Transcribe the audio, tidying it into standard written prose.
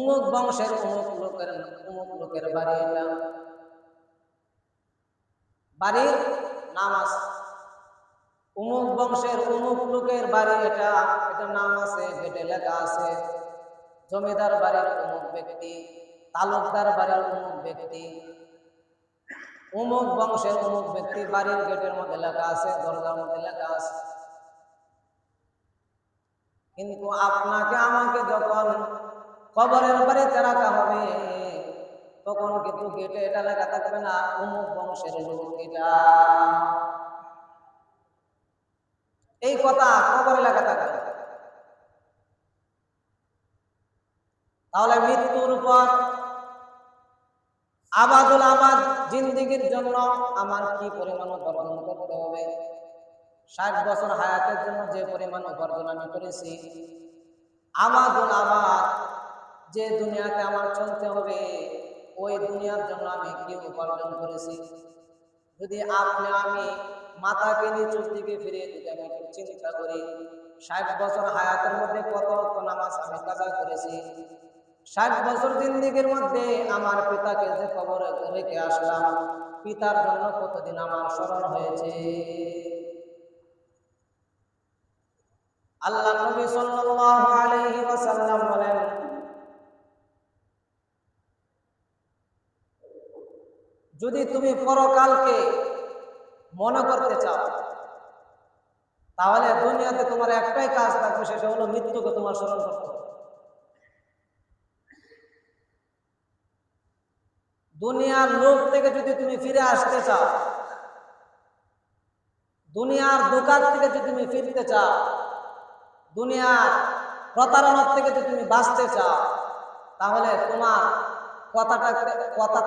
অমুক বংশের অমুক লোকের বাড়ি, এটা বাড়ির নাম আছে। অমুক বংশের অমুক লোকের বাড়ি, এটা নাম আছে, গেটে লেখা আছে জমিদার বাড়ির অমুক ব্যক্তি, তালুকদার বাড়ির অমুক ব্যক্তি, অমুক বংশের অমুক ব্যক্তি বাড়ির গেটের মধ্যে লেখা আছে, দরজার মধ্যে লেখা আছে। কিন্তু আপনাকে আমাকে যখন কবরের বাড়িতে রাখা হবে, তখন কিন্তু গেটে এটা লেখা থাকবে না অমুক বংশের লোক এটা। এই কথা কবরে লেখা থাকবে। তাহলে মৃত্যুর পর আবাদুল আবাদ জিন্দেগির জন্য আমার কি পরিমাণ উপার্জন করতে হবে? 60 বছর হায়াতের জন্য যে পরিমাণ উপার্জন আমি করেছি, আবাদুল আবাদ যে দুনিয়াতে আমার চলতে হবে, ওই দুনিয়ার জন্য আমি কি উপার্জন করেছি? যদি আপনি আমি মাথাকে নিচুর দিকে ফিরে যদি আমি একটু চিন্তা করি, 60 বছর হায়াতের মধ্যে কত নামাজ আমি কাজা করেছি, 60 বছর জিন্দেগির মধ্যে আমার পিতাকে যে কবরে রেখে আসলাম, পিতার জন্য কতদিন আমার স্মরণ হয়েছে? আল্লাহ নবী সাল্লাল্লাহু আলাইহি ওয়াসাল্লাম বলেন, যদি তুমি পরকালকে মনে করতে চাও, তাহলে দুনিয়াতে তোমার একটাই কাজ থাকবে, সেটা হলো মৃত্যুকে তোমার স্মরণ করতে হবে। দুনিয়ার লোভ থেকে যদি তুমি ফিরে আসতে চাও, দুনিয়ার দোকান থেকে যদি তুমি ফিরতে চাও, দুনিয়ার প্রতারণার থেকে যদি তুমি বাঁচতে চাও, তাহলে তোমার কথা